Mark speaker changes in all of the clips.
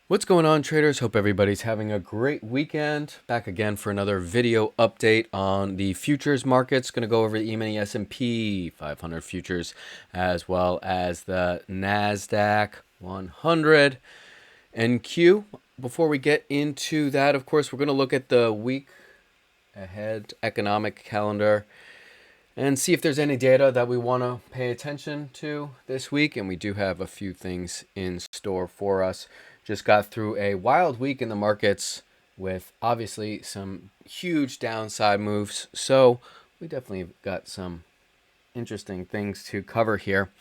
Speaker 1: What's going on, traders? Hope everybody's having a great weekend. Back again for another video update on the futures markets. Going to go over the E-mini S&P 500 futures as well as the NASDAQ 100 and Q. Before we get into that, of course, we're going to look at the week ahead economic calendar and see if there's any data that we want to pay attention to this week. And we do have a few things in store for us. Just got through a wild week in the markets with obviously some huge downside moves. So we definitely got some interesting things to cover here.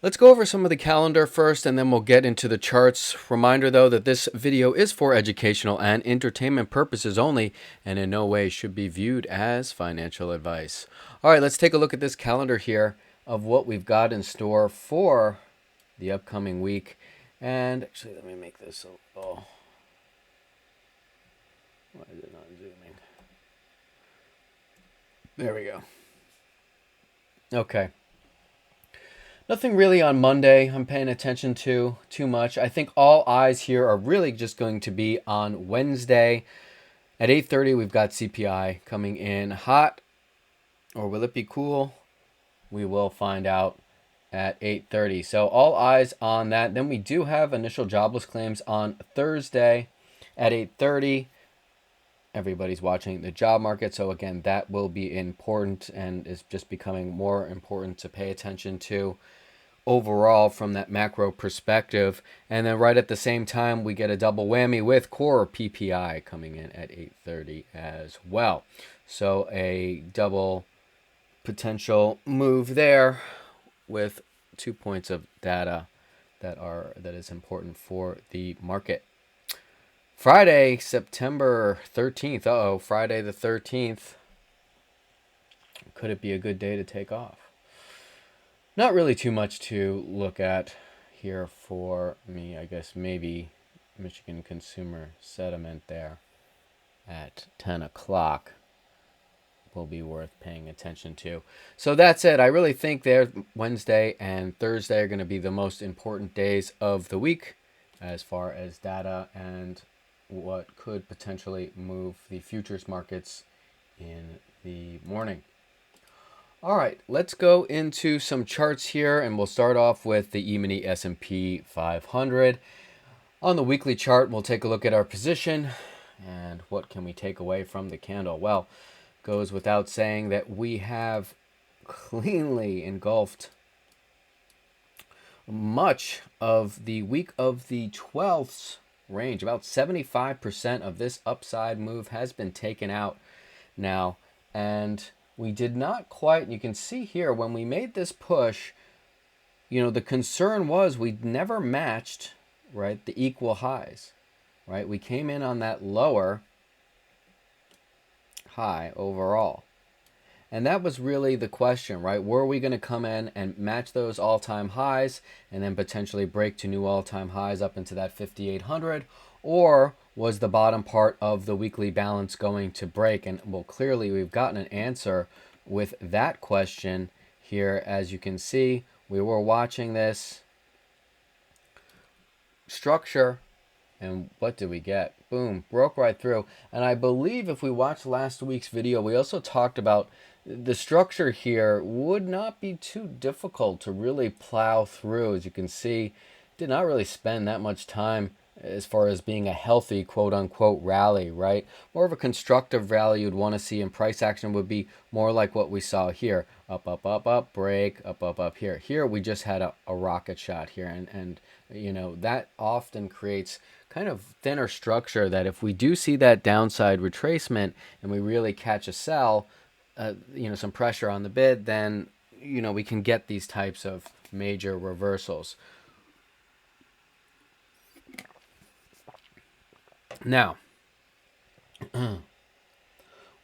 Speaker 1: Let's go over some of the calendar first, and then we'll get into the charts. Reminder, though, that this video is for educational and entertainment purposes only, and in no way should be viewed as financial advice. All right, let's take a look at this calendar here of what we've got in store for the upcoming week. And actually, let me make this a little... Why is it not zooming? There we go. Okay. Nothing really on Monday I'm paying attention to too much. I think all eyes here are really just going to be on Wednesday. At 8:30, we've got CPI coming in hot. Or will it be cool? We will find out at 8:30. So all eyes on that. Then we do have initial jobless claims on Thursday at 8:30. Everybody's watching the job market. So again, that will be important and is just becoming more important to pay attention to overall from that macro perspective. And then right at the same time, we get a double whammy with core PPI coming in at 8:30 as well. So a double potential move there with 2 points of data that is important for the market. Friday, September 13th. Friday the 13th. Could it be a good day to take off? Not really too much to look at here for me. I guess maybe Michigan consumer sentiment there at 10 o'clock will be worth paying attention to. So that's it. I really think there Wednesday and Thursday are going to be the most important days of the week as far as data and what could potentially move the futures markets in the morning. All right, let's go into some charts here, and we'll start off with the E-mini S&P 500. On the weekly chart, we'll take a look at our position and what can we take away from the candle. Well, goes without saying that we have cleanly engulfed much of the week of the 12th range. About 75% of this upside move has been taken out now, and we did not quite, you can see here when we made this push, the concern was we'd never matched, right, the equal highs, right? We came in on that lower high overall. And that was really the question, right? Were we going to come in and match those all-time highs and then potentially break to new all-time highs up into that 5,800? Or was the bottom part of the weekly balance going to break? And well, clearly we've gotten an answer with that question here. As you can see, we were watching this structure. And what did we get? Boom, broke right through. And I believe if we watched last week's video, we also talked about the structure here would not be too difficult to really plow through. As you can see, did not really spend that much time as far as being a healthy quote-unquote rally, right? More of a constructive rally you'd want to see in price action would be more like what we saw here. Up, up, up, up, break, up, up, up here. Here we just had a rocket shot here. And that often creates kind of thinner structure that if we do see that downside retracement and we really catch a sell, some pressure on the bid, then, we can get these types of major reversals. Now,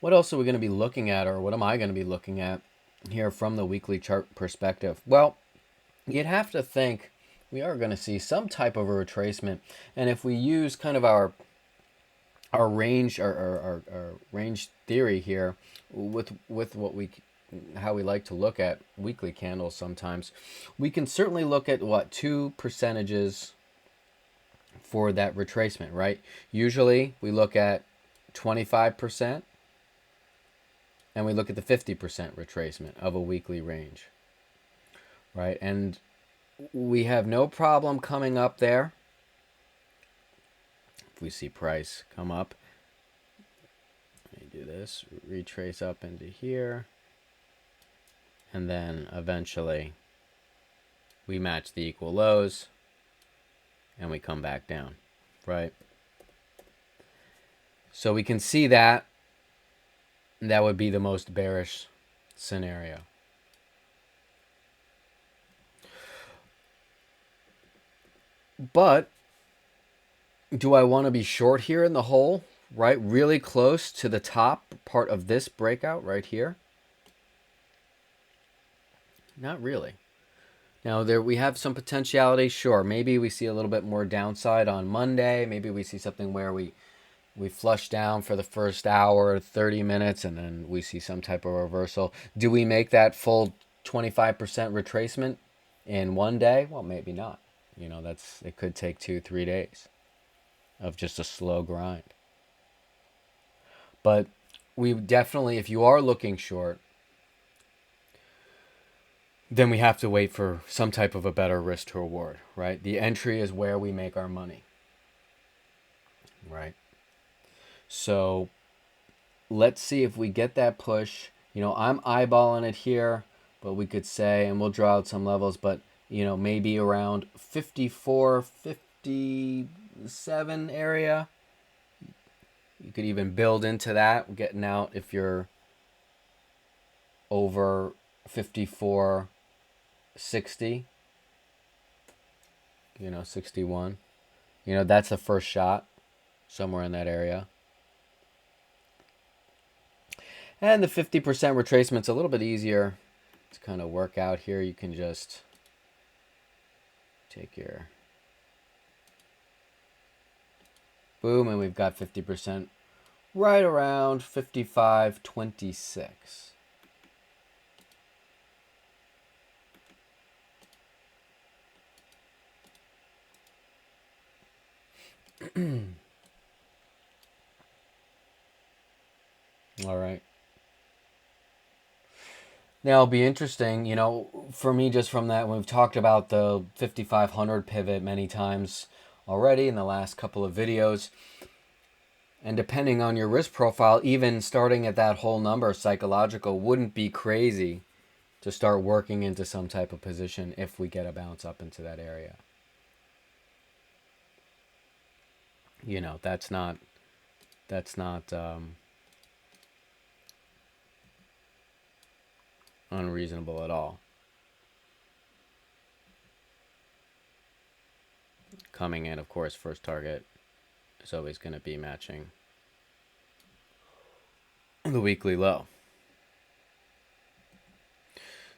Speaker 1: what else are we going to be looking at, or what am I going to be looking at here from the weekly chart perspective? Well, you'd have to think we are going to see some type of a retracement. And if we use kind of our range, our range theory here with how we like to look at weekly candles sometimes, we can certainly look at 2 percentages for that retracement, right? Usually we look at 25% and we look at the 50% retracement of a weekly range, right? And we have no problem coming up there. If we see price come up, let me do this, retrace up into here, and then eventually we match the equal lows and we come back down, right? So we can see that that would be the most bearish scenario. But do I want to be short here in the hole, right? Really close to the top part of this breakout right here? Not really. Now, there we have some potentiality, sure. Maybe we see a little bit more downside on Monday. Maybe we see something where we flush down for the first hour, 30 minutes, and then we see some type of reversal. Do we make that full 25% retracement in one day? Well, maybe not. You know, it could take 2-3 days of just a slow grind. But we definitely, if you are looking short, then we have to wait for some type of a better risk to reward, right? The entry is where we make our money, right? So let's see if we get that push. You know, I'm eyeballing it here, but we could say, and we'll draw out some levels, but, you know, maybe around 54, 57 area. You could even build into that, getting out if you're over 54, 60, you know, 61. You know, that's the first shot, somewhere in that area. And the 50% retracement's a little bit easier to kind of work out here. You can just take your boom, and we've got 50% right around 55.26. All right. Now it'll be interesting, you know, for me, just from that, we've talked about the 5500 pivot many times already in the last couple of videos. And depending on your risk profile, even starting at that whole number, psychological, wouldn't be crazy to start working into some type of position if we get a bounce up into that area. You know, that's not unreasonable at all. Coming in, of course, first target is always going to be matching the weekly low.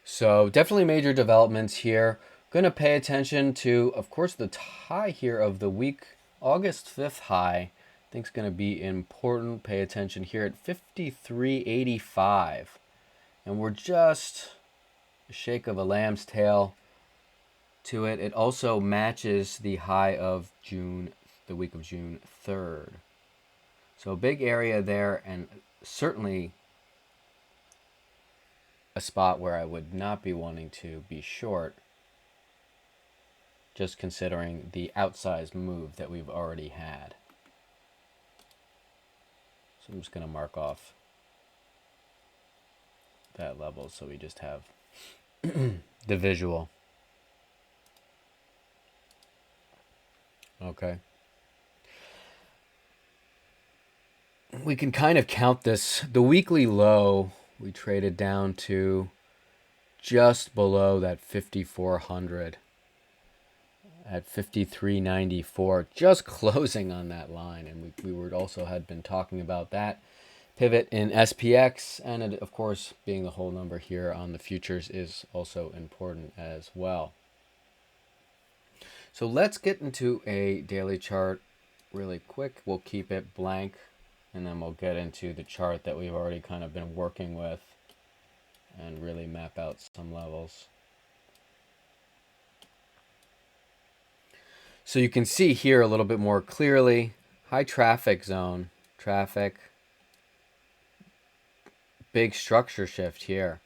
Speaker 1: So definitely major developments here. Going to pay attention to, of course, the high here of the week, August 5th high. I think it's going to be important. Pay attention here at 53.85. And we're just a shake of a lamb's tail to it. It also matches the high of June, the week of June 3rd. So a big area there, and certainly a spot where I would not be wanting to be short, just considering the outsized move that we've already had. So I'm just going to mark off that level so we just have the visual. Okay. We can kind of count this. The weekly low, we traded down to just below that 5,400 at 53.94, just closing on that line. And we were also had been talking about that pivot in SPX, and it, of course, being the whole number here on the futures is also important as well. So let's get into a daily chart really quick. We'll keep it blank, and then we'll get into the chart that we've already kind of been working with and really map out some levels. So you can see here a little bit more clearly, high traffic zone, traffic, big structure shift here.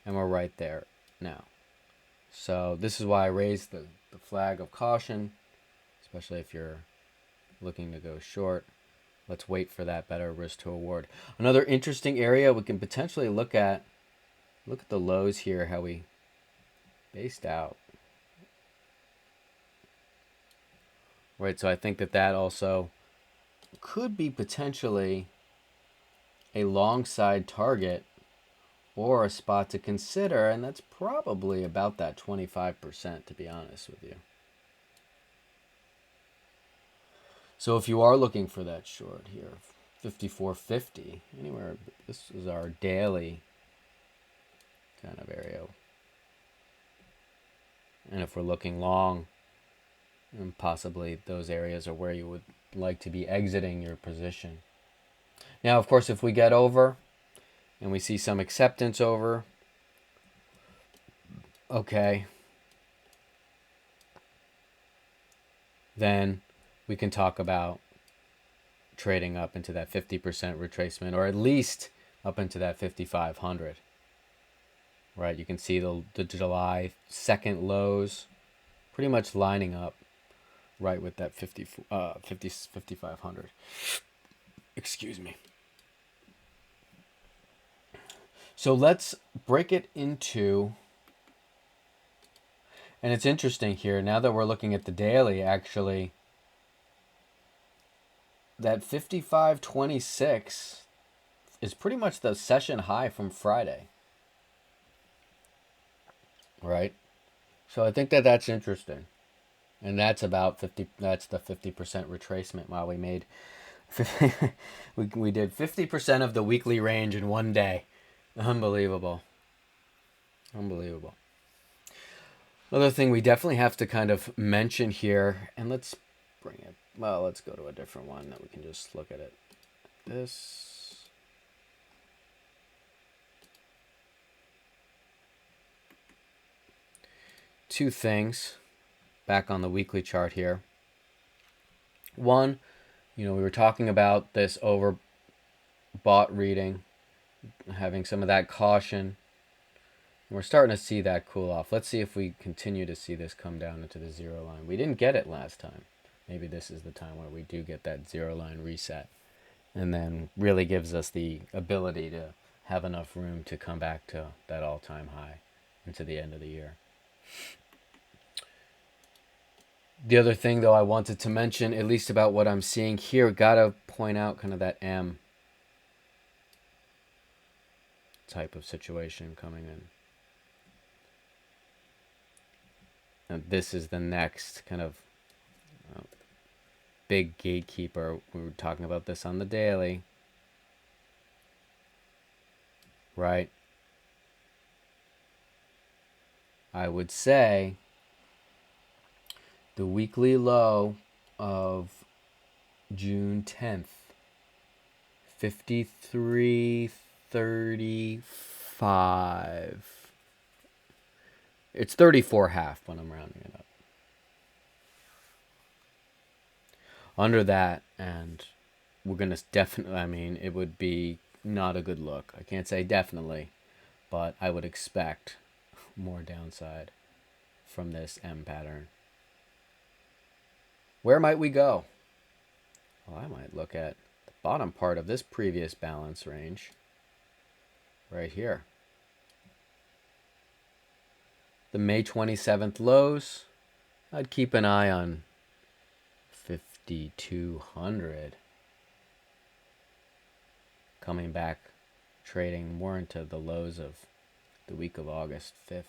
Speaker 1: And we're right there now. So this is why I raised the flag of caution, especially if you're looking to go short. Let's wait for that better risk to reward. Another interesting area we can potentially look at the lows here, how we based out. Right, so I think that also could be potentially a long side target or a spot to consider, and that's probably about that 25%, to be honest with you. So if you are looking for that short here, 54.50, anywhere, this is our daily kind of area. And if we're looking long, and possibly those areas are where you would like to be exiting your position. Now, of course, if we get over and we see some acceptance over, okay, then we can talk about trading up into that 50% retracement, or at least up into that 5,500. Right, you can see the July 2nd lows pretty much lining up right with that 5,500. Excuse me. So let's break it into, and it's interesting here, now that we're looking at the daily, actually, that 55.26 is pretty much the session high from Friday. Right? So I think that's interesting. And that's about 50, that's the 50% retracement. While we made, we did 50% of the weekly range in one day. Unbelievable. Unbelievable. Another thing we definitely have to kind of mention here, and let's bring it, well, let's go to a different one that we can just look at it. This. Two things back on the weekly chart here. One, we were talking about this overbought reading, having some of that caution. And we're starting to see that cool off. Let's see if we continue to see this come down into the zero line. We didn't get it last time. Maybe this is the time where we do get that zero line reset, and then really gives us the ability to have enough room to come back to that all-time high into the end of the year. The other thing, though, I wanted to mention, at least about what I'm seeing here, gotta point out kind of that M type of situation coming in. And this is the next kind of big gatekeeper. We were talking about this on the daily, right? I would say the weekly low of June 10th, 53.35. It's 34.5 when I'm rounding it up. Under that, and we're going to definitely, it would be not a good look. I can't say definitely, but I would expect more downside from this M pattern. Where might we go? Well, I might look at the bottom part of this previous balance range right here. The May 27th lows, I'd keep an eye on 5,200. Coming back, trading more into the lows of the week of August 5th.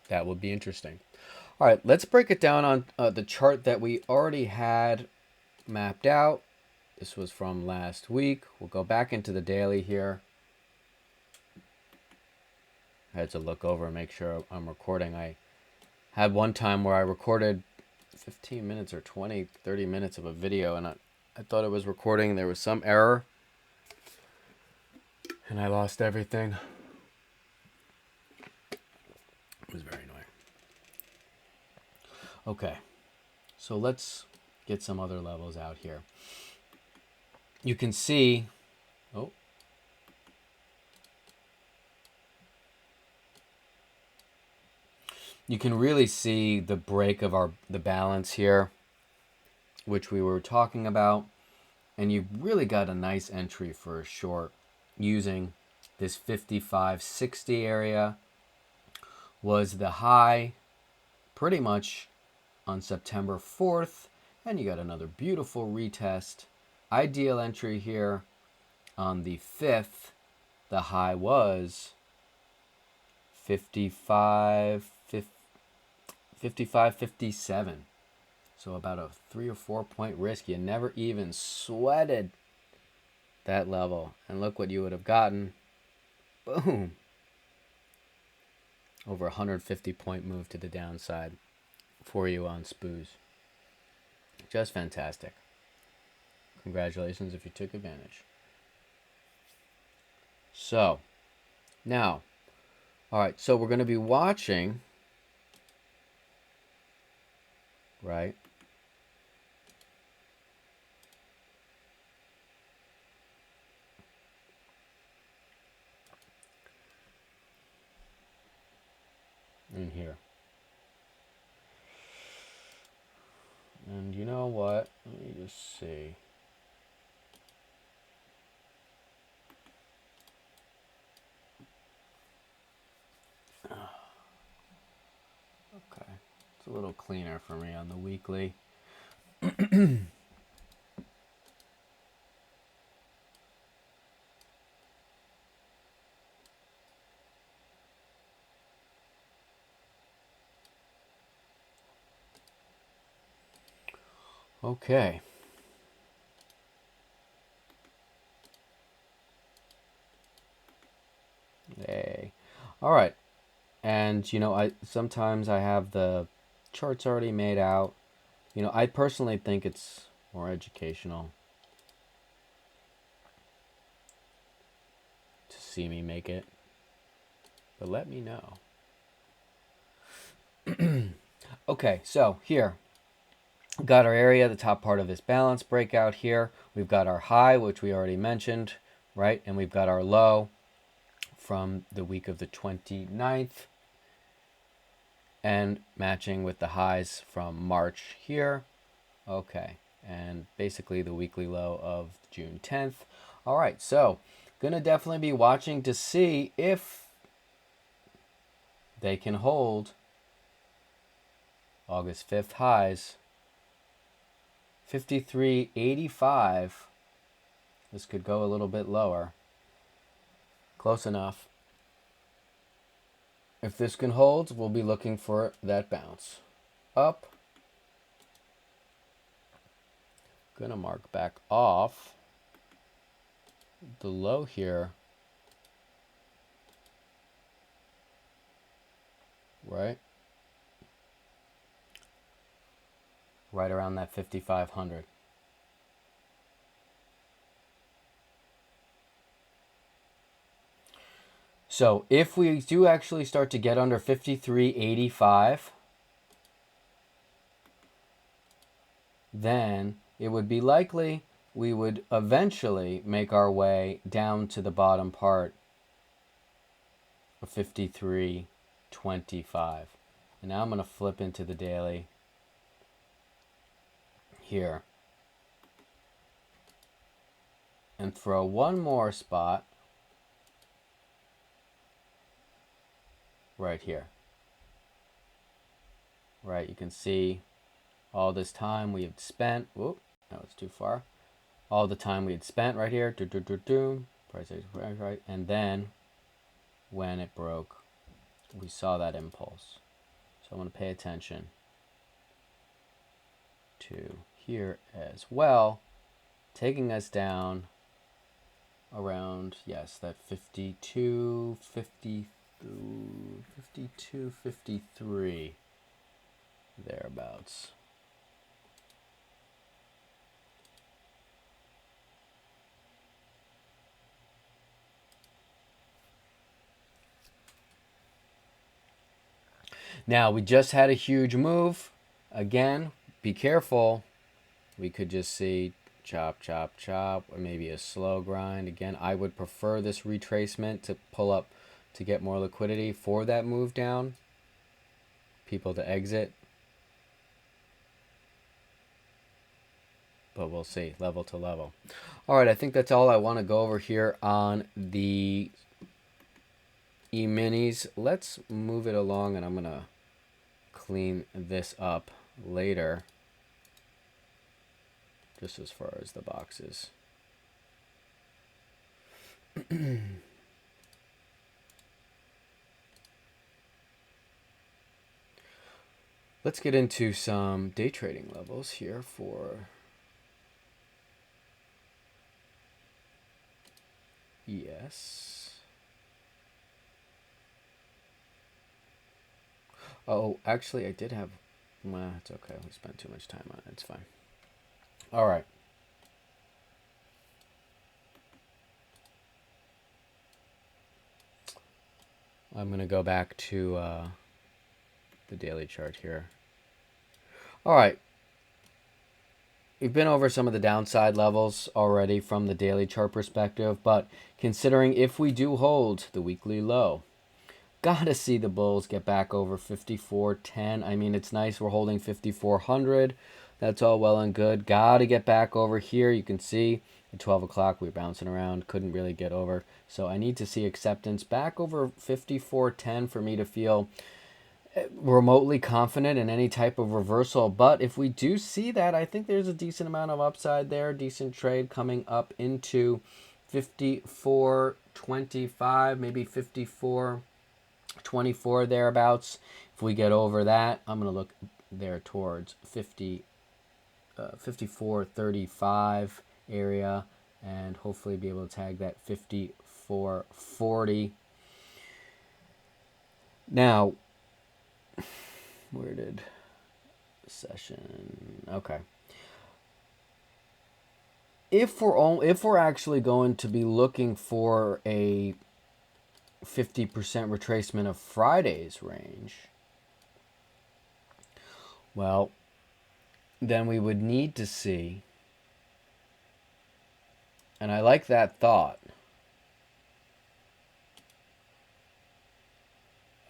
Speaker 1: That would be interesting. All right, let's break it down on the chart that we already had mapped out. This was from last week. We'll go back into the daily here. I had to look over and make sure I'm recording. I had one time where I recorded 15 minutes or 20, 30 minutes of a video, and I thought it was recording. There was some error, and I lost everything. It was very annoying. Okay, so let's get some other levels out here. You can see, oh, you can really see the break of the balance here, which we were talking about, and you've really got a nice entry for a short using this 55.60 area. Was the high pretty much on September 4th, and you got another beautiful retest. Ideal entry here on the 5th. The high was 55.57. So about a 3 or 4 point risk. You never even sweated that level. And look what you would have gotten. Boom. Over 150 point move to the downside for you on SPOOs. Just fantastic. Congratulations if you took advantage. So, now, all right, so we're going to be watching, right? In here. And you know what? Let me just see. Okay. It's a little cleaner for me on the weekly. Okay. Hey. All right. And you know, sometimes I have the charts already made out. You know, I personally think it's more educational to see me make it. But let me know. Okay, so here we've got our area, the top part of this balance breakout here. We've got our high, which we already mentioned, right? And we've got our low from the week of the 29th. And matching with the highs from March here. Okay, and basically the weekly low of June 10th. All right, so gonna definitely be watching to see if they can hold August 5th highs. 53.85. This could go a little bit lower. Close enough. If this can hold, we'll be looking for that bounce. Up. Gonna mark back off the low here. Right? Right around that 5,500. So if we do actually start to get under 53.85, then it would be likely we would eventually make our way down to the bottom part of 53.25. And now I'm going to flip into the daily here and throw one more spot right here. Right, you can see all this time we have spent. Whoop, that was too far. All the time we had spent right here. Price right, and then when it broke, we saw that impulse. So I want to pay attention to here as well, taking us down around, yes, that 52, 53 thereabouts. Now we just had a huge move Again, be careful. We could just see chop, chop, chop, or maybe a slow grind. Again, I would prefer this retracement to pull up to get more liquidity for that move down. People to exit. But we'll see, level to level. All right, I think that's all I want to go over here on the E-minis. Let's move it along, and I'm going to clean this up later, just as far as the boxes. Let's get into some day trading levels here for ES. Oh, actually, I did have... Well, it's okay. We spent too much time on it. It's fine. All right. I'm going to go back to the daily chart here. All right. We've been over some of the downside levels already from the daily chart perspective, but considering if we do hold the weekly low, gotta see the bulls get back over 54.10. I mean, it's nice we're holding 5400. That's all well and good. Gotta get back over here. You can see at 12 o'clock we were bouncing around. Couldn't really get over. So I need to see acceptance back over 54.10 for me to feel remotely confident in any type of reversal. But if we do see that, I think there's a decent amount of upside there. Decent trade coming up into 54.25, maybe 54.24 thereabouts. If we get over that, I'm going to look there towards 54.35 area and hopefully be able to tag that 54.40. Now, where did session? Okay. If we're actually going to be looking for a 50% retracement of Friday's range, well, then we would need to see, and I like that thought.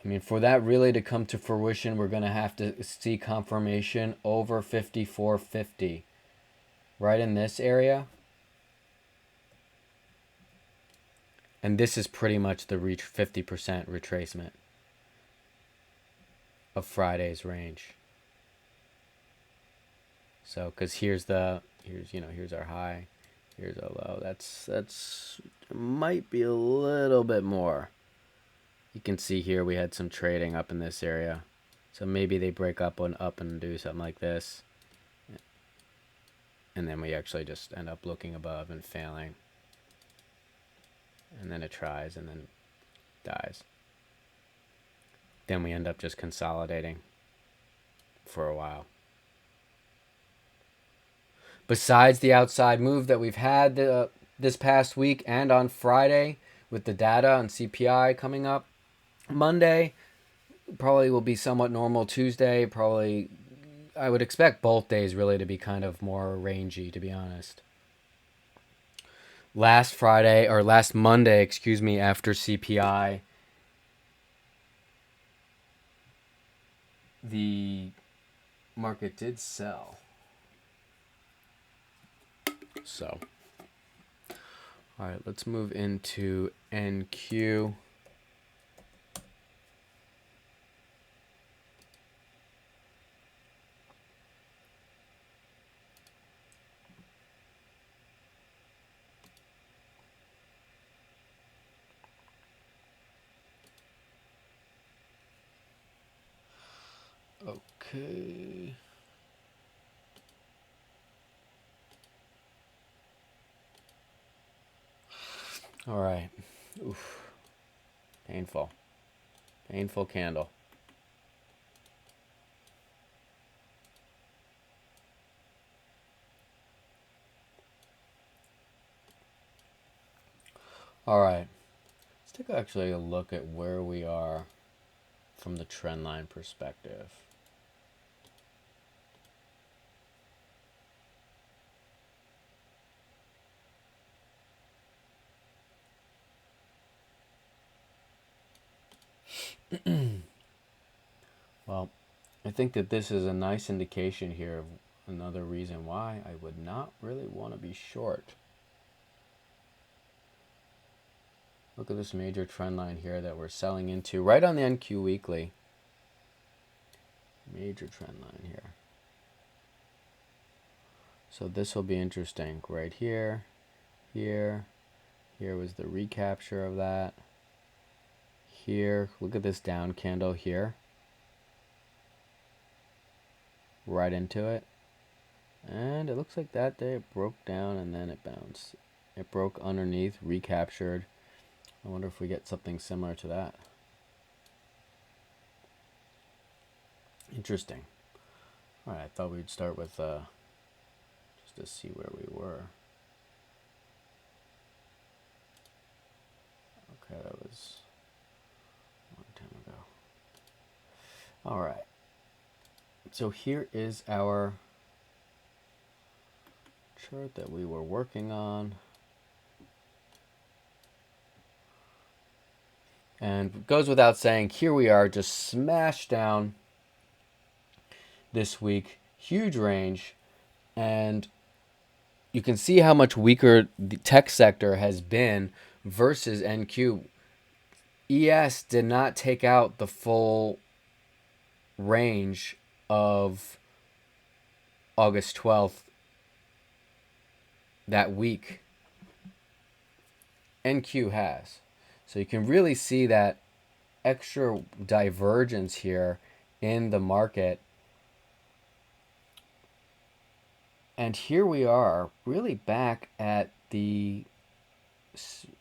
Speaker 1: I mean, for that really to come to fruition, we're going to have to see confirmation over 54.50. Right in this area. And this is pretty much the 50% retracement of Friday's range. So, because here's our high, here's our low. That's might be a little bit more. You can see here we had some trading up in this area. So maybe they break up and do something like this. And then we actually just end up looking above and failing. And then it tries and then dies. Then we end up just consolidating for a while. Besides the outside move that we've had this past week and on Friday with the data on CPI coming up, Monday probably will be somewhat normal. Tuesday probably, I would expect both days really to be kind of more rangy, to be honest. Last Monday, after CPI, the market did sell. So, all right, let's move into NQ. Okay. All right. Oof. Painful. Painful candle. All right. Let's take actually a look at where we are from the trend line perspective. Well, I think that this is a nice indication here of another reason why I would not really want to be short. Look at this major trend line here that we're selling into right on the NQ weekly. Major trend line here. So this will be interesting right here, here. Here was the recapture of that. Here, look at this down candle here. Right into it. And it looks like that day it broke down and then it bounced. It broke underneath, recaptured. I wonder if we get something similar to that. Interesting. All right, I thought we'd start with just to see where we were. Okay, that was a long time ago. All right. So here is our chart that we were working on. And it goes without saying, here we are just smashed down this week. Huge range. And you can see how much weaker the tech sector has been versus NQ. ES did not take out the full range of August 12th that week. NQ has. So you can really see that extra divergence here in the market. And here we are, really back at the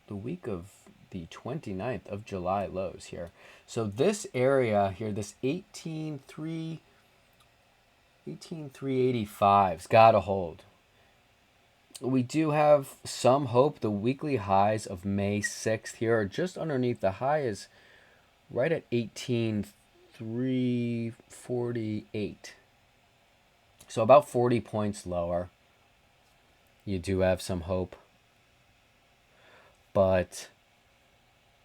Speaker 1: week of the 29th of July lows here. So this area here, this 18,385's got to hold. We do have some hope. The weekly highs of May 6th here are just underneath. The high is right at 18,348. So about 40 points lower. You do have some hope. But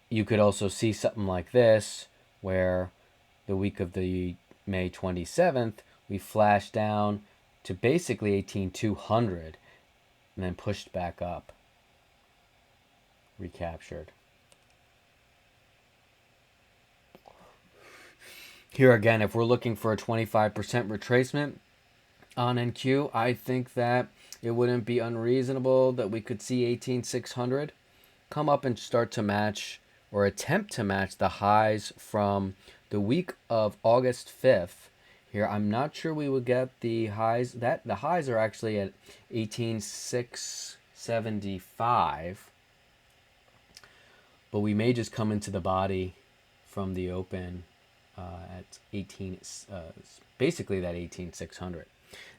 Speaker 1: you could also see something like this, where the week of the May 27th, we flashed down to basically 18,200 and then pushed back up. Recaptured. Here again, if we're looking for a 25% retracement on NQ, I think that it wouldn't be unreasonable that we could see 18,600 come up and start to match or attempt to match the highs from the week of August 5th. Here, I'm not sure we will get the highs. The highs are actually at 18,675, but we may just come into the body from the open at 18, basically that 18,600.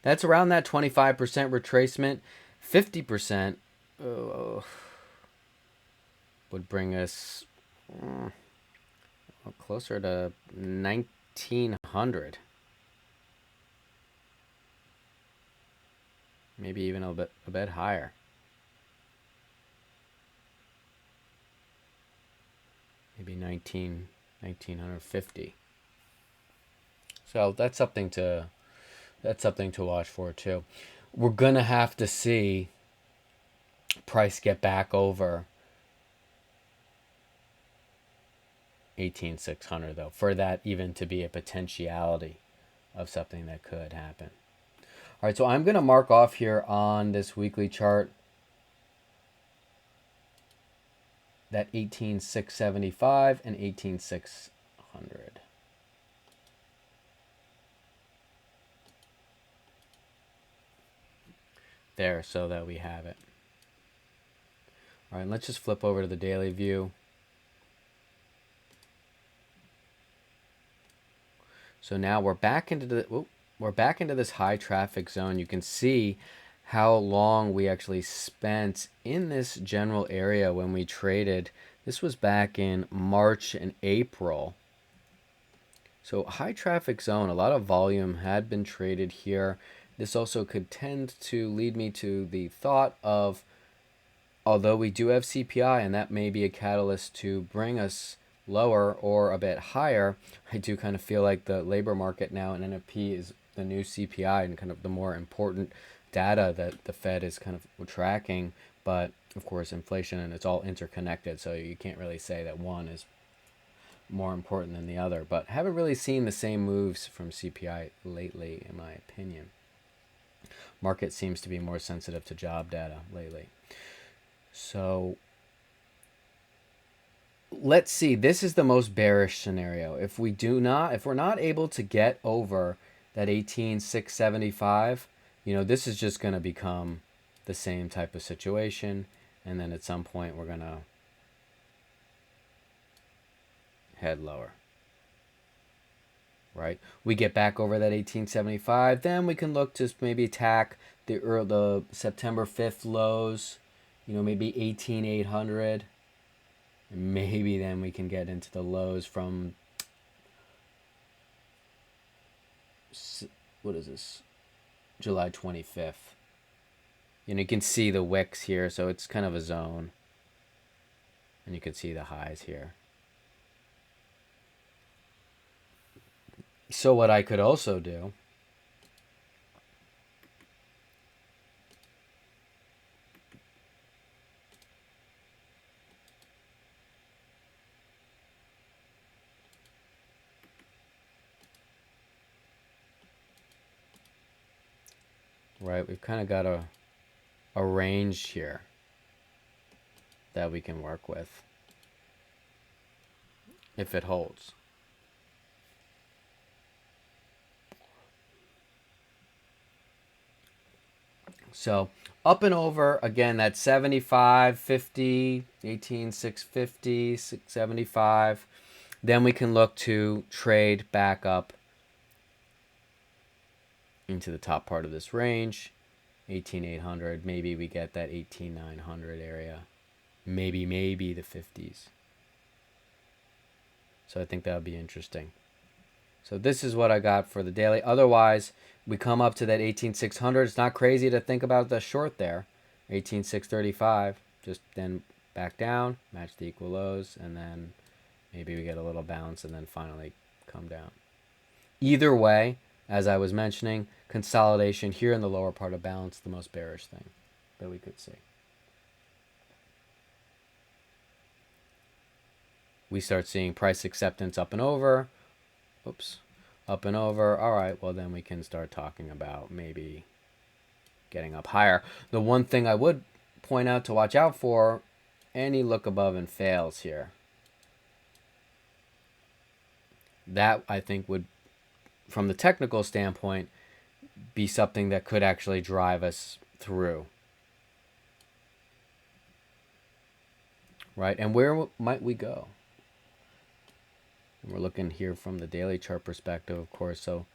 Speaker 1: That's around that 25% retracement. 50% would bring us closer to 1,900. Maybe even a bit higher. Maybe 1,950. So that's something to watch for too. We're gonna have to see price get back over 18,600 though, for that even to be a potentiality of something that could happen. All right, so I'm going to mark off here on this weekly chart that 18,675 and 18,600. There, so that we have it. All right, let's just flip over to the daily view. So now we're back into this high traffic zone. You can see how long we actually spent in this general area when we traded. This was back in March and April. So high traffic zone, a lot of volume had been traded here. This also could tend to lead me to the thought of, although we do have CPI, and that may be a catalyst to bring us lower or a bit higher, I do kind of feel like the labor market now and NFP is the new CPI and kind of the more important data that the Fed is kind of tracking. But of course, inflation, and it's all interconnected, so you can't really say that one is more important than the other. But haven't really seen the same moves from CPI lately, in my opinion. Market seems to be more sensitive to job data lately. So let's see. This is the most bearish scenario. If we're not able to get over that 18,675, this is just going to become the same type of situation, and then at some point we're going to head lower. Right? We get back over that 1875, then we can look to maybe attack the September 5th lows, maybe 18,800. And maybe then we can get into the lows from, what is this, July 25th. You can see the wicks here, so it's kind of a zone. And you can see the highs here. So what I could also do right, we've kind of got a range here that we can work with if it holds. So up and over, again, that 75, 50, 18,650, 675. Then we can look to trade back up into the top part of this range, 18,800. Maybe we get that 18,900 area. Maybe the 50s. So I think that would be interesting. So this is what I got for the daily. Otherwise, we come up to that 18,600. It's not crazy to think about the short there. 18,635. Just then back down, match the equal lows, and then maybe we get a little bounce and then finally come down. Either way, as I was mentioning, consolidation here in the lower part of balance, the most bearish thing that we could see. We start seeing price acceptance up and over. Oops. Up and over. All right, well, then we can start talking about maybe getting up higher. The one thing I would point out to watch out for, any look above and fails here. That, I think, would, from the technical standpoint, be something that could actually drive us through. Right? And where might we go? And we're looking here from the daily chart perspective, of course, so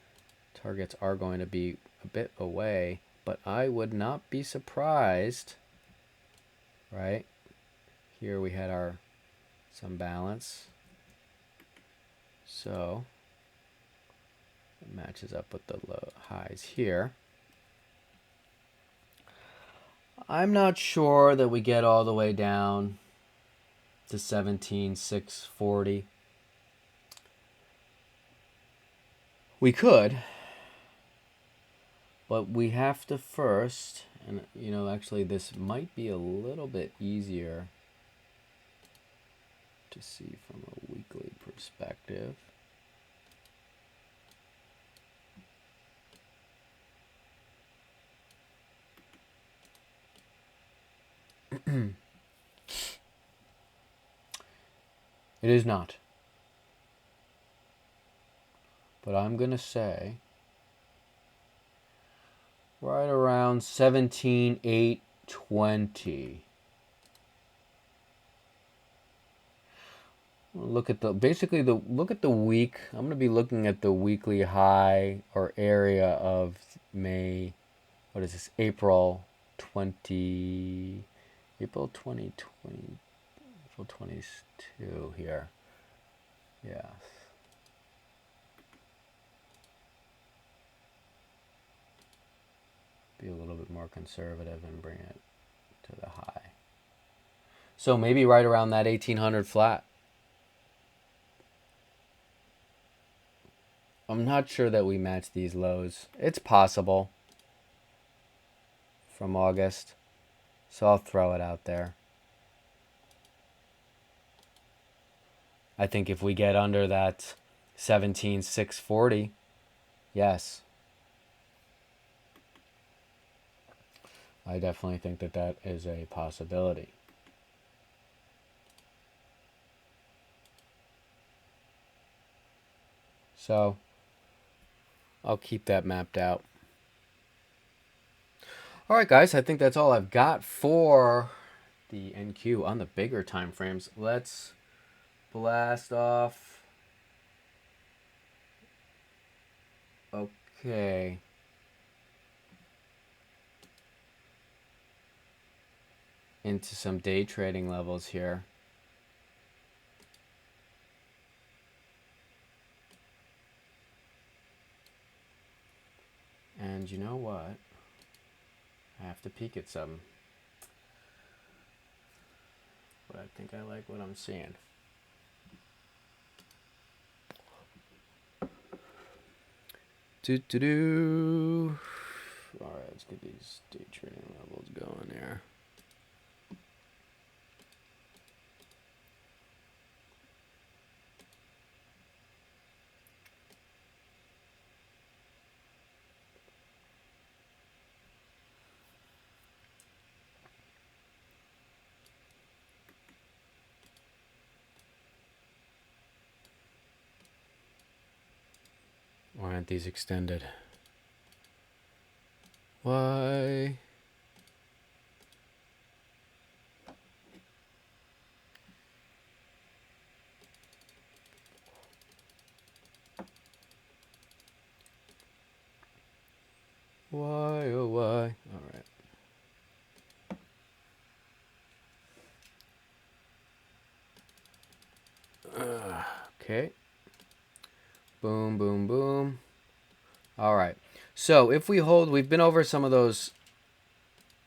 Speaker 1: targets are going to be a bit away, but I would not be surprised, right? Here we had some balance. So it matches up with the low highs here. I'm not sure that we get all the way down to 17,640. We could, but we have to first, and actually this might be a little bit easier to see from a weekly perspective. It is not. But I'm going to say right around 17,820. Look at look at the week. I'm going to be looking at the weekly high or area of May. What is this? April 2020, April 22 here. Yes. Be a little bit more conservative and bring it to the high. So maybe right around that 1800 flat. I'm not sure that we match these lows. It's possible from August, so I'll throw it out there. I think if we get under that 17,640, yes. I definitely think that that is a possibility. So I'll keep that mapped out. All right, guys, I think that's all I've got for the NQ on the bigger time frames. Let's blast off. Okay. Into some day trading levels here. And you know what? I have to peek at some. But I think I like what I'm seeing. Do. All right, let's get these day trading levels going here. Why aren't these extended? Why? Why, oh why? All right. Okay. Boom, boom, boom. All right. So if we hold, we've been over some of those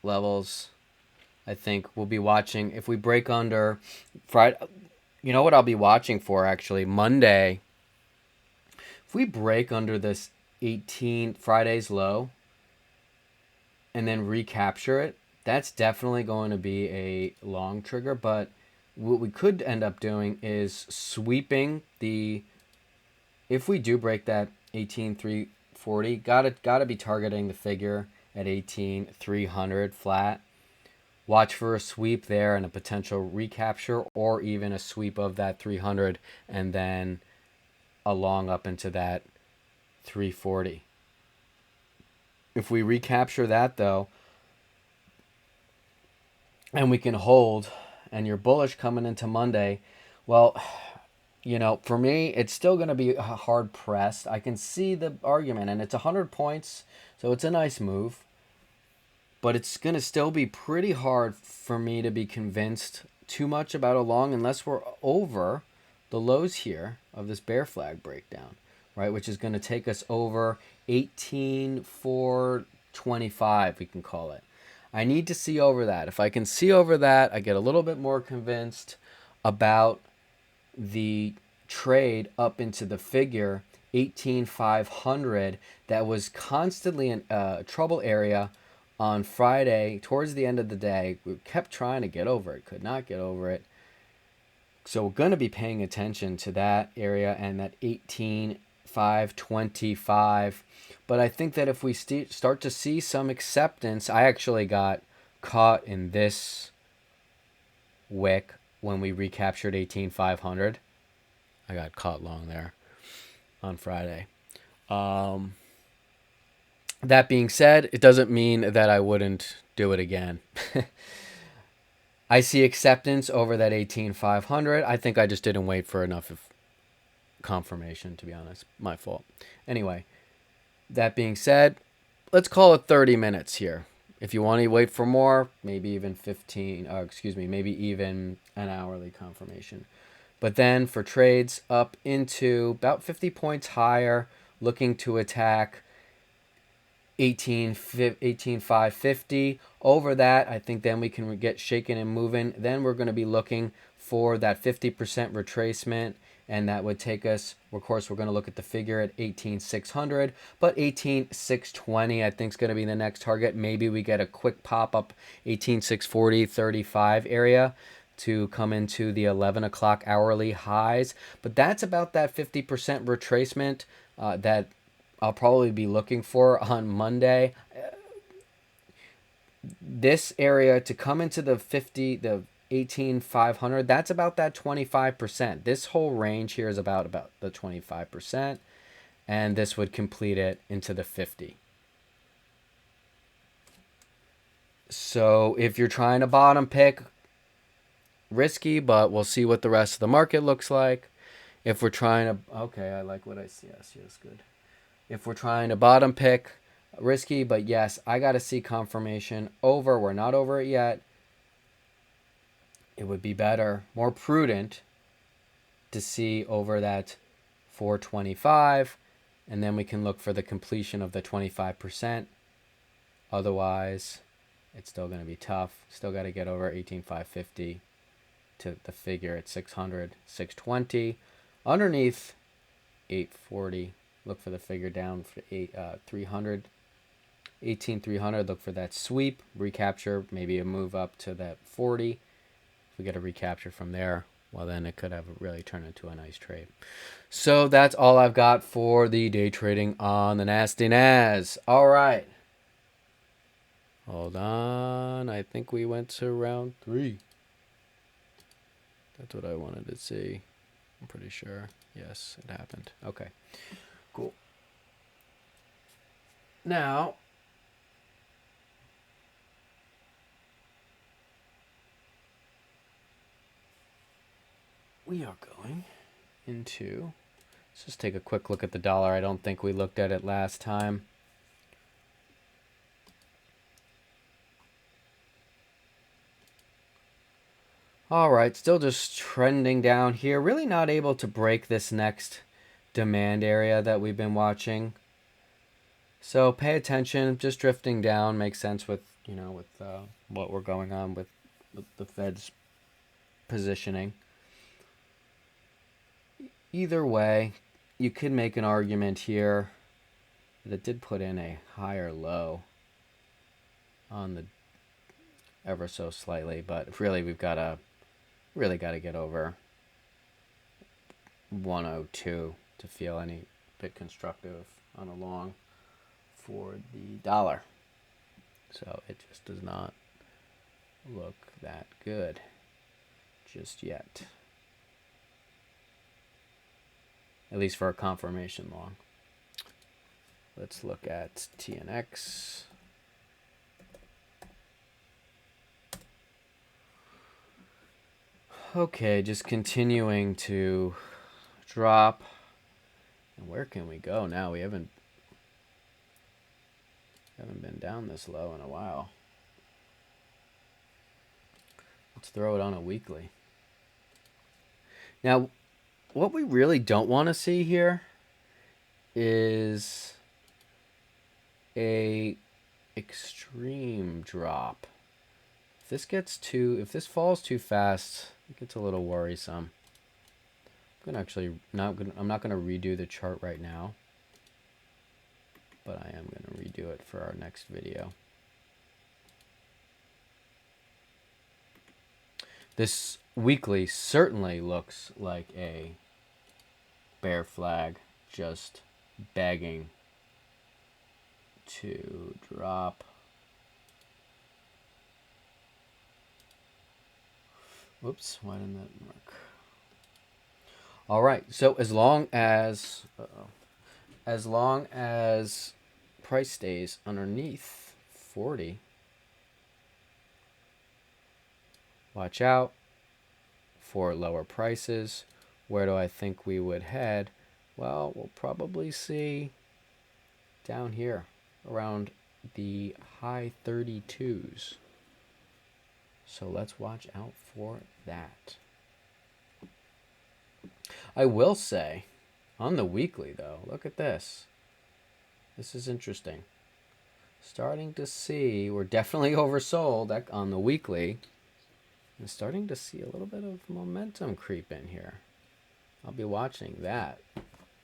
Speaker 1: levels. I think we'll be watching. If we break under Friday, you know what I'll be watching for actually? Monday. If we break under this 18 Friday's low and then recapture it, that's definitely going to be a long trigger. But what we could end up doing is sweeping the, if we do break that 18,340, gotta be targeting the figure at 18,300 flat. Watch for a sweep there and a potential recapture, or even a sweep of that 300 and then a long up into that 340. If we recapture that though, and we can hold, and you're bullish coming into Monday, well, you know, for me, it's still going to be hard pressed. I can see the argument, and it's 100 points, so it's a nice move. But it's going to still be pretty hard for me to be convinced too much about a long unless we're over the lows here of this bear flag breakdown, right? Which is going to take us over 18,425, we can call it. I need to see over that. If I can see over that, I get a little bit more convinced about the trade up into the figure 18,500 that was constantly in a trouble area on Friday towards the end of the day. We kept trying to get over it, could not get over it. So we're going to be paying attention to that area and that 18,525. But I think that if we start to see some acceptance, I actually got caught in this wick when we recaptured 18,500. I got caught long there on Friday. That being said, it doesn't mean that I wouldn't do it again. I see acceptance over that 18,500. I think I just didn't wait for enough of confirmation, to be honest. My fault. Anyway, that being said, let's call it 30 minutes here. If you want to wait for more, maybe even 15, maybe even an hourly confirmation. But then for trades up into about 50 points higher, looking to attack 18,550. Over that, I think then we can get shaken and moving. Then we're going to be looking for that 50% retracement and that would take us, of course, we're going to look at the figure at 18,600, but 18,620 I think is going to be the next target. Maybe we get a quick pop up 18,640, 35 area to come into the 11 o'clock hourly highs, but that's about that 50% retracement that I'll probably be looking for on Monday. This area to come into the 18,500, that's about that 25%. This whole range here is about the 25%, and this would complete it into the 50. So if you're trying to bottom pick, risky, but we'll see what the rest of the market looks like. If we're trying to, okay, I like what I see. Yes, good. If we're trying to bottom pick, risky, but yes, I got to see confirmation over. We're not over it yet. It would be better, more prudent to see over that 425, and then we can look for the completion of the 25%. Otherwise, it's still going to be tough. Still got to get over 18,550 to the figure at 600, 620. Underneath 840, look for the figure down for 300. 18,300, look for that sweep, recapture, maybe a move up to that 40. If we get a recapture from there, well, then it could have really turned into a nice trade. So that's all I've got for the day trading on the Nasty Naz. All right. Hold on. I think we went to round 3. That's what I wanted to see. I'm pretty sure. Yes, it happened. Okay. Cool. Now, we are going into, let's just take a quick look at the dollar. I don't think we looked at it last time. All right, still just trending down here. Really not able to break this next demand area that we've been watching. So pay attention, just drifting down makes sense with, with what we're going on with the Fed's positioning. Either way, you could make an argument here that it did put in a higher low on the ever so slightly, but really we've got to get over 102 to feel any bit constructive on a long for the dollar. So it just does not look that good just yet. At least for a confirmation long. Let's look at TNX. Okay, just continuing to drop. And where can we go now? We haven't been down this low in a while. Let's throw it on a weekly. Now, what we really don't want to see here is a extreme drop. If this falls too fast, it gets a little worrisome. I'm not going to redo the chart right now, but I am going to redo it for our next video. This weekly certainly looks like a bear flag, just begging to drop. Whoops, why didn't that work? All right, so as long as price stays underneath 40, watch out for lower prices. Where do I think we would head? Well, we'll probably see down here around the high 32s. So let's watch out for that. I will say, on the weekly though, look at this. This is interesting. Starting to see, we're definitely oversold on the weekly. And starting to see a little bit of momentum creep in here. I'll be watching that.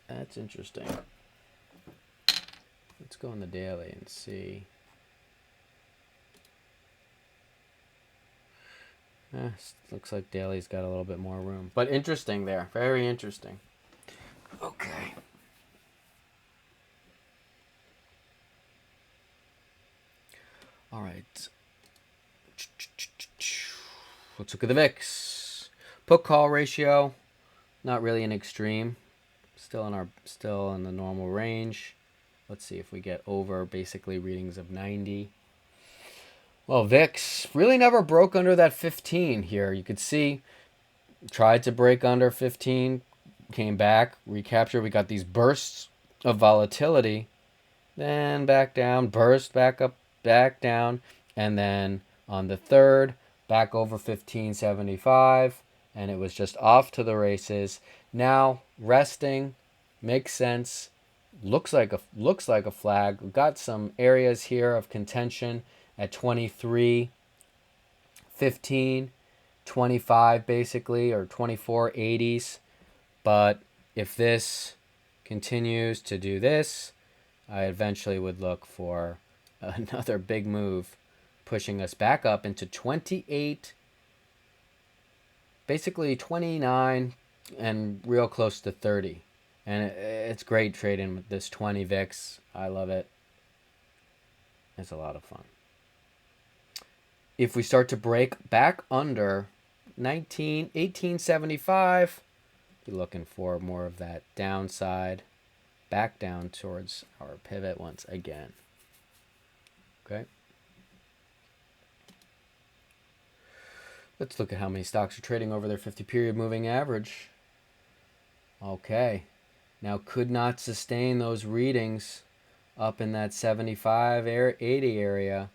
Speaker 1: That's interesting. Let's go on the daily and see. Looks like daily's got a little bit more room. But interesting there. Very interesting. Okay. All right. Let's look at the VIX. Put call ratio, not really an extreme. Still in the normal range. Let's see if we get over basically readings of 90. Well, VIX really never broke under that 15 here. You could see tried to break under 15, came back, recaptured. We got these bursts of volatility, then back down, burst back up, back down, and then on the third, back over 1575, and it was just off to the races. Now resting, makes sense. Looks like a flag. We've got some areas here of contention at 23, 15, 25 basically, or 24.80s. But if this continues to do this, I eventually would look for another big move, pushing us back up into 28, basically 29, and real close to 30. And it's great trading with this 20 VIX. I love it. It's a lot of fun. If we start to break back under 1875, be looking for more of that downside, back down towards our pivot once again. Okay. Let's look at how many stocks are trading over their 50-period moving average. Okay. Now could not sustain those readings up in that 75 80 area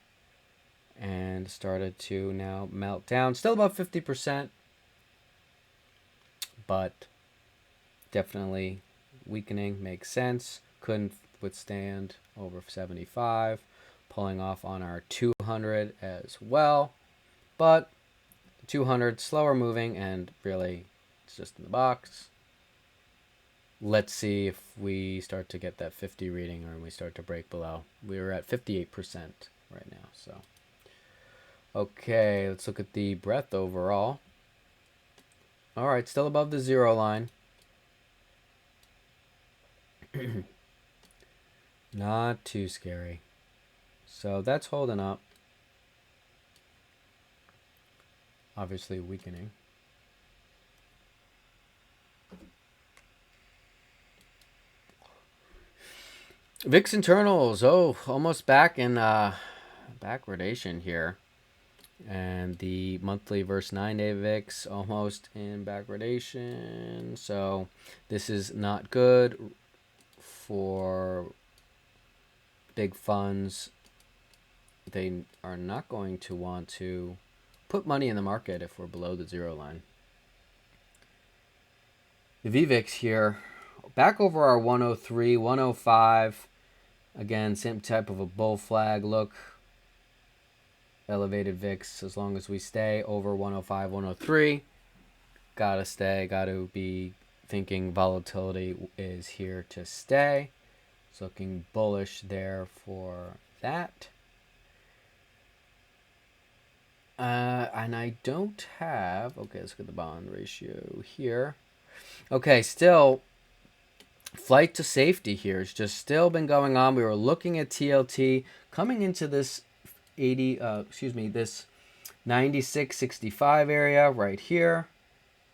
Speaker 1: and started to now melt down. Still about 50%, but definitely weakening. Makes sense. Couldn't withstand over 75. Pulling off on our 200 as well, but 200 slower moving and really it's just in the box. Let's see if we start to get that 50 reading or we start to break below. We were at 58% right now. So, okay, let's look at the breadth overall. All right, still above the zero line. Not too scary. So that's holding up. Obviously weakening. VIX internals, almost back in backwardation here. And the monthly versus 9-day VIX almost in backwardation. So this is not good for big funds. They are not going to want to put money in the market if we're below the zero line. The VVIX here, back over our 103, 105. Again, same type of a bull flag look. Elevated VIX as long as we stay over 105, 103. Gotta stay, gotta be thinking volatility is here to stay. It's looking bullish there for that. And I don't have, okay, let's look at the bond ratio here. Okay, still, flight to safety here has just still been going on. We were looking at TLT coming into this this 96.65 area right here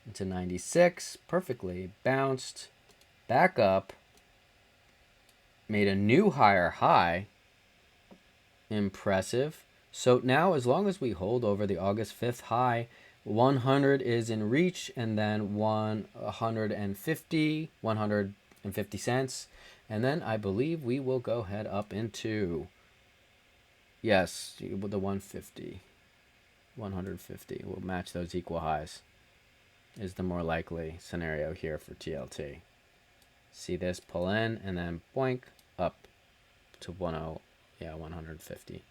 Speaker 1: into 96. Perfectly bounced back up, made a new higher high. Impressive. So now as long as we hold over the August 5th high, 100 is in reach, and then 150 cents. And then I believe we will go head up into, yes, the 150. 150 will match those equal highs is the more likely scenario here for TLT. See this pull in and then boink up to 150.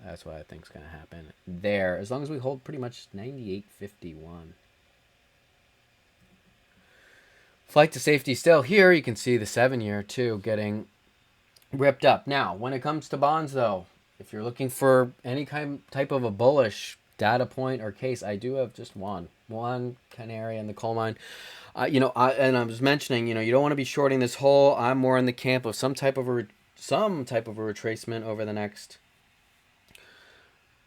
Speaker 1: That's what I think is going to happen there, as long as we hold pretty much 98.51. Flight to safety still here. You can see the 7-year too getting ripped up. Now, when it comes to bonds, though, if you're looking for any type of a bullish data point or case, I do have just one canary in the coal mine. I was mentioning, you don't want to be shorting this whole. I'm more in the camp of some type of a retracement over the next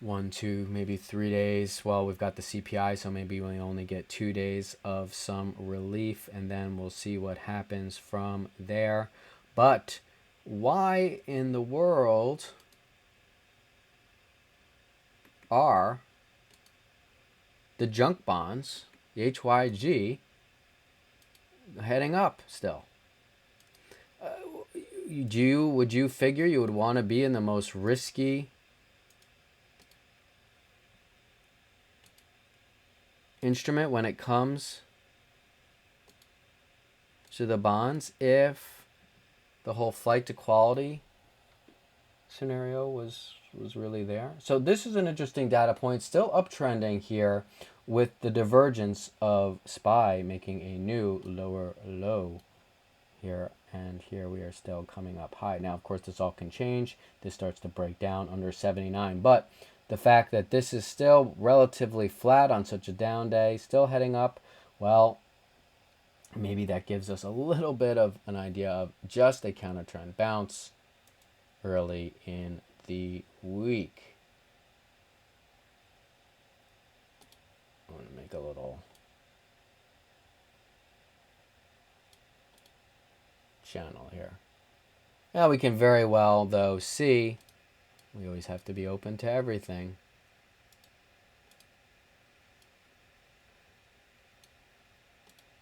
Speaker 1: 1, 2, maybe 3 days. Well, we've got the CPI, so maybe we only get 2 days of some relief, and then we'll see what happens from there. But why in the world are the junk bonds, the HYG, heading up still? Would you figure you would want to be in the most risky instrument when it comes to the bonds if the whole flight to quality scenario was really there? So this is an interesting data point, still uptrending here with the divergence of SPY making a new lower low here, and here we are still coming up high. Now, of course, this all can change. This starts to break down under 79, but the fact that this is still relatively flat on such a down day, still heading up, well, maybe that gives us a little bit of an idea of just a counter trend bounce early in the week. I'm going to make a little channel here. Now we can very well, though, see we always have to be open to everything.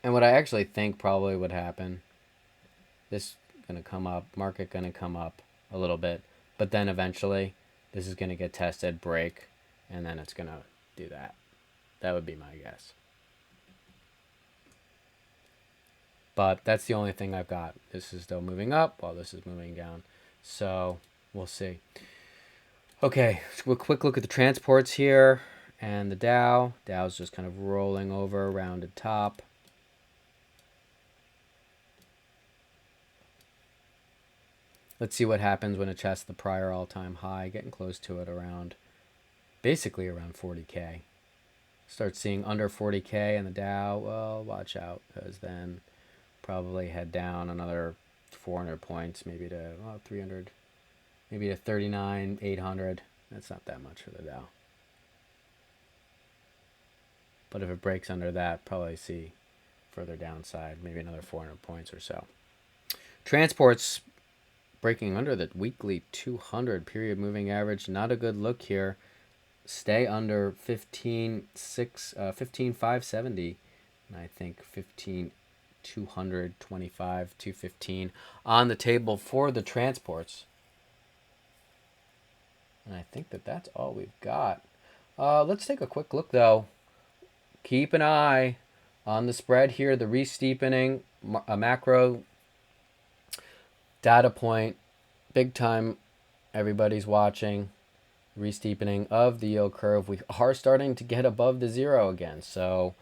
Speaker 1: And what I actually think probably would happen, this going to come up, market going to come up a little bit, but then eventually this is going to get tested, break, and then it's going to do that. That would be my guess. But that's the only thing I've got. This is still moving up while this is moving down. So we'll see. Okay, so a quick look at the transports here and the Dow. Dow's just kind of rolling over, rounded top. Let's see what happens when it tests the prior all-time high, getting close to it basically around 40K. Start seeing under 40K in the Dow, well, watch out, because then probably head down another 400 points, maybe to 300, maybe to 39,800. That's not that much for the Dow. But if it breaks under that, probably see further downside, maybe another 400 points or so. Transports breaking under the weekly 200 period moving average. Not a good look here. Stay under 15,570, and I think 15,225, 215 on the table for the transports. And I think that's all we've got. Let's take a quick look, though. Keep an eye on the spread here, the re-steepening, a macro data point, big time, everybody's watching, re-steepening of the yield curve. We are starting to get above the zero again. So,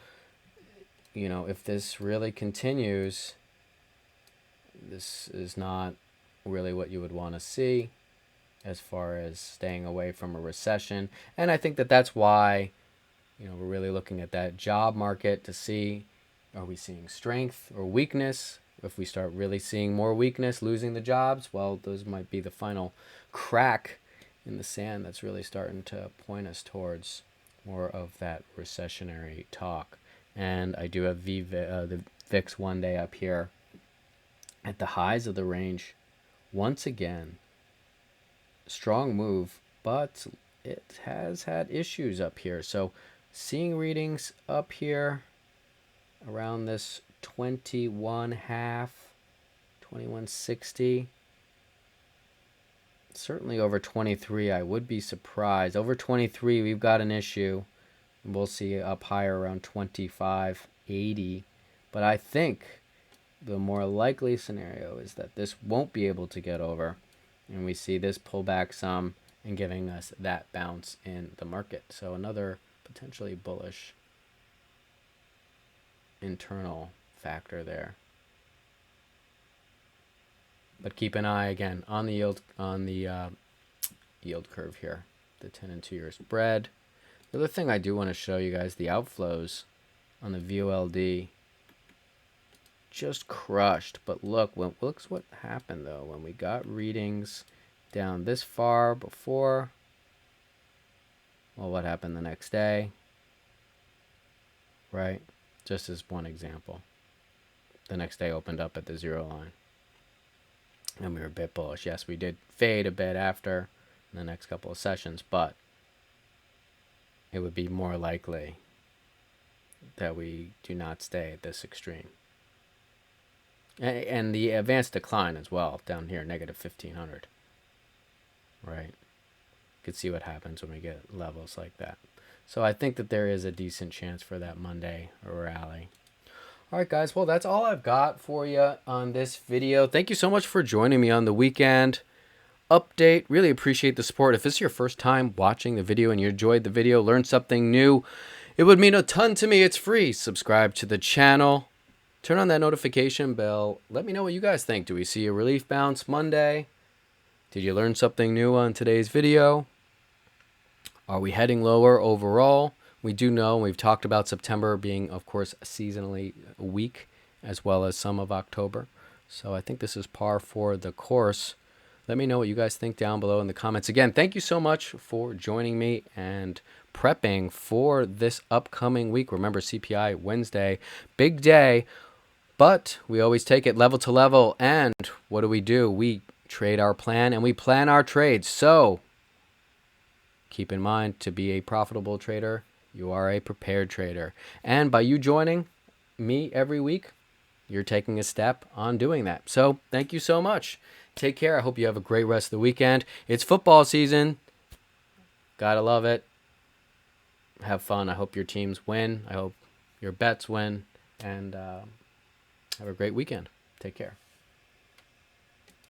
Speaker 1: if this really continues, this is not really what you would want to see as far as staying away from a recession. And I think that's why, we're really looking at that job market to see, are we seeing strength or weakness? If we start really seeing more weakness, losing the jobs, well, those might be the final crack in the sand that's really starting to point us towards more of that recessionary talk. And I do have the VIX 1 day up here at the highs of the range. Once again, strong move, but it has had issues up here. So seeing readings up here around this 21.5, 2160. Certainly over 23, I would be surprised. Over 23, we've got an issue. We'll see up higher around 25.80. But I think the more likely scenario is that this won't be able to get over. And we see this pull back some and giving us that bounce in the market. So another potentially bullish internal factor there. But keep an eye again on the yield curve here, the 10 and 2-year spread. The other thing I do want to show you guys, the outflows on the VOLD just crushed. But look, looks what happened though when we got readings down this far before. Well, what happened the next day? Right? Just as one example. The next day opened up at the 0 line. And we were a bit bullish. Yes, we did fade a bit after in the next couple of sessions, but it would be more likely that we do not stay at this extreme. And the advanced decline as well, down here, negative 1,500. Right? You could see what happens when we get levels like that. So I think that there is a decent chance for that Monday rally. All right, guys. Well, that's all I've got for you on this video. Thank you so much for joining me on the weekend update. Really appreciate the support. If this is your first time watching the video and you enjoyed the video, learned something new, it would mean a ton to me. It's free. Subscribe to the channel. Turn on that notification bell. Let me know what you guys think. Do we see a relief bounce Monday? Did you learn something new on today's video? Are we heading lower overall? We do know, we've talked about September being, of course, seasonally weak, as well as some of October. So I think this is par for the course. Let me know what you guys think down below in the comments. Again, thank you so much for joining me and prepping for this upcoming week. Remember, CPI Wednesday, big day, but we always take it level to level. And what do? We trade our plan and we plan our trades. So keep in mind, to be a profitable trader, you are a prepared trader. And by you joining me every week, you're taking a step on doing that. So thank you so much. Take care. I hope you have a great rest of the weekend. It's football season. Gotta love it. Have fun. I hope your teams win. I hope your bets win. And have a great weekend. Take care.